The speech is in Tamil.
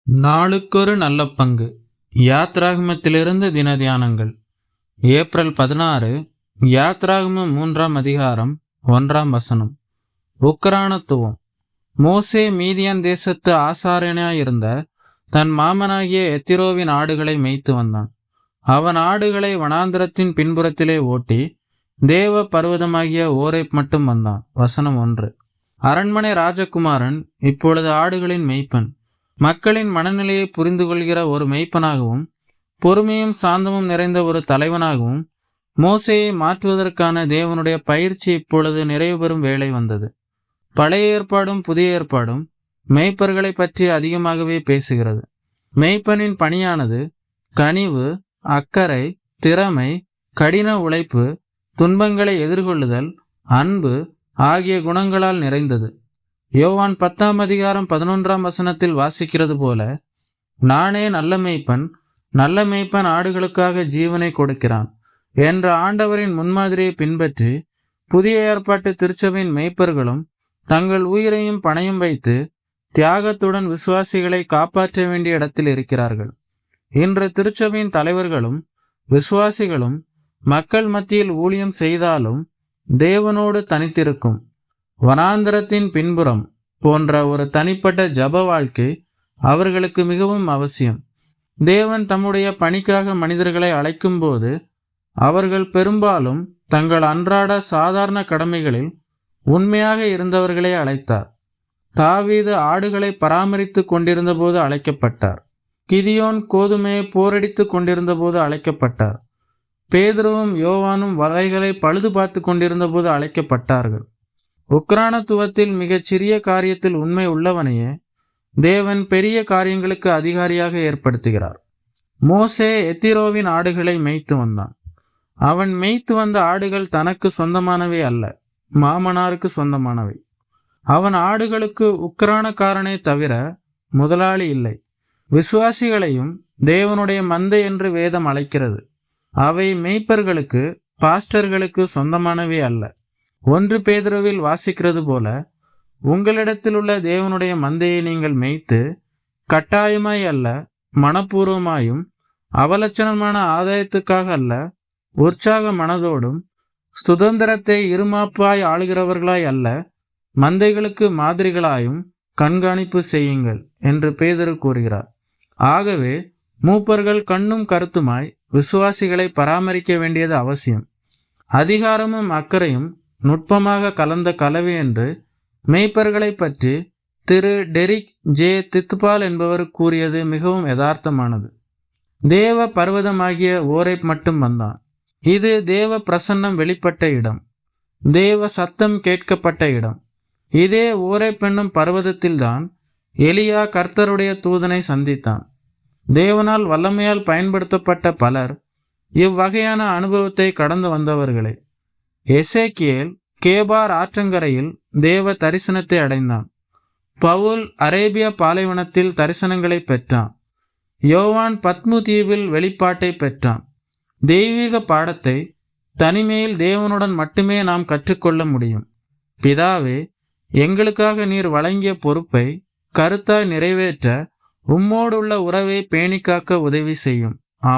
நாளுக்கொரு நல்ல பங்கு. யாத்ராகமத்திலிருந்து தினதியானங்கள். ஏப்ரல் 16. யாத்ராகமம் 3ஆம் அதிகாரம் 1ஆம் வசனம். உக்கிரானத்துவம். மோசே மீதியான் தேசத்து ஆசாரியனாயிருந்த தன் மாமனாகிய எத்திரோவின் ஆடுகளை மேய்த்து வந்தான். அவன் ஆடுகளை வனாந்திரத்தின் பின்புறத்திலே ஓட்டி தேவ பர்வதமாகிய ஓரேப் மட்டும் வந்தான். வசனம் 1. அரண்மனை ராஜகுமாரன் இப்பொழுது ஆடுகளின் மேய்ப்பன். மக்களின் மனநிலையை புரிந்து கொள்கிற ஒரு மேய்ப்பனாகவும் பொறுமையும் சாந்தமும் நிறைந்த ஒரு தலைவனாகவும் மோசேயை மாற்றுவதற்கான தேவனுடைய பயிற்சி இப்பொழுது நிறைவு பெறும் வேளை வந்தது. பழைய ஏற்பாடும் புதிய ஏற்பாடும் மேய்ப்பர்களை பற்றி அதிகமாகவே பேசுகிறது. மேய்ப்பனின் பணியானது கனிவு, அக்கறை, திறமை, கடின உழைப்பு, துன்பங்களை எதிர்கொள்ளுதல், அன்பு ஆகிய குணங்களால் நிறைந்தது. யோவான் 10ஆம் அதிகாரம் 11ஆம் வசனத்தில் வாசிக்கிறது போல, நானே நல்ல மேய்ப்பன், நல்ல மேய்ப்பன் ஆடுகளுக்காக ஜீவனை கொடுக்கிறான் என்ற ஆண்டவரின் முன்மாதிரியை பின்பற்றி புதிய ஏற்பாட்டு திருச்சபையின் மேய்ப்பர்களும் தங்கள் உயிரையும் பணயம் வைத்து தியாகத்துடன் விசுவாசிகளை காப்பாற்ற வேண்டிய இடத்தில் இருக்கிறார்கள். இன்று திருச்சபையின் தலைவர்களும் விசுவாசிகளும் மக்கள் மத்தியில் ஊழியம் செய்தாலும் தேவனோடு தனித்திருக்கும் வனாந்தரத்தின் பின்புறம் போன்ற ஒரு தனிப்பட்ட ஜப வாழ்க்கை அவர்களுக்கு மிகவும் அவசியம். தேவன் தம்முடைய பணிக்காக மனிதர்களை அழைக்கும் போது அவர்கள் பெரும்பாலும் தங்கள் அன்றாட சாதாரண கடமைகளில் உண்மையாக இருந்தவர்களே அழைத்தார். தாவீது ஆடுகளை பராமரித்து கொண்டிருந்த போது அழைக்கப்பட்டார். கிதியோன் கோதுமையை போரடித்து கொண்டிருந்த போது அழைக்கப்பட்டார். பேதுருவும் யோவானும் வலைகளை பழுது பார்த்து கொண்டிருந்த போது அழைக்கப்பட்டார்கள். உக்கிரானத்துவத்தில் மிகச் சிறிய காரியத்தில் உண்மை உள்ளவனையே தேவன் பெரிய காரியங்களுக்கு அதிகாரியாக ஏற்படுத்துகிறார். மோசே எத்திரோவின் ஆடுகளை மேய்த்து வந்தான். அவன் மேய்த்து வந்த ஆடுகள் தனக்கு சொந்தமானவை அல்ல, மாமனாருக்கு சொந்தமானவை. அவன் ஆடுகளுக்கு உக்கிரானக்காரனே தவிர முதலாளி இல்லை. விசுவாசிகளையும் தேவனுடைய மந்தை என்று வேதம் அழைக்கிறது. அவை மேய்ப்பர்களுக்கு, பாஸ்டர்களுக்கு சொந்தமானவை அல்ல. 1 பேதுருவில் வாசிக்கிறது போல, உங்களிடத்தில் உள்ள தேவனுடைய மந்தையை நீங்கள் மேய்த்து கட்டாயமாய் அல்ல, மனப்பூர்வமாயும் அவலட்சணமான ஆதாயத்துக்காக அல்ல, உற்சாக மனதோடும் சுதந்திரத்தை இருமாப்பாய் ஆளுகிறவர்களாய் அல்ல, மந்தைகளுக்கு மாதிரிகளாயும் கண்காணிப்பு செய்யுங்கள் என்று பேதுரு கூறுகிறார். ஆகவே மூப்பர்கள் கண்ணும் கருத்துமாய் விசுவாசிகளை பராமரிக்க வேண்டியது அவசியம். அதிகாரமும் அக்கறையும் நுட்பமாக கலந்த கலவை என்று மேய்ப்பர்களை பற்றி திரு டெரிக் ஜே தித்துபால் என்பவர் கூறியது மிகவும் யதார்த்தமானது. தேவ பர்வதமாகிய ஓரேப் மட்டும் வந்தான். இது தேவ பிரசன்னம் வெளிப்பட்ட இடம், தேவ சத்தம் கேட்கப்பட்ட இடம். இதே ஓரேப் என்னும் பர்வதத்தில்தான் எலியா கர்த்தருடைய தூதனை சந்தித்தான். தேவனால் வல்லமையால் பயன்படுத்தப்பட்ட பலர் இவ்வகையான அனுபவத்தை கடந்து வந்தவர்களே. எசேக்கியேல் கேபார் ஆற்றங்கரையில் தேவ தரிசனத்தை அடைந்தான். பவுல் அரேபியா பாலைவனத்தில் தரிசனங்களை பெற்றான். யோவான் பத்மு தீவில் வெளிப்பாட்டை பெற்றான். தெய்வீக பாடத்தை தனிமையில் தேவனுடன் மட்டுமே நாம் கற்றுக்கொள்ள முடியும். பிதாவே, எங்களுக்காக நீர் வழங்கிய பொறுப்பை கருத்தாய் நிறைவேற்ற உம்மோடுள்ள உறவை பேணிக்காக்க உதவி செய்யும். ஆமென்.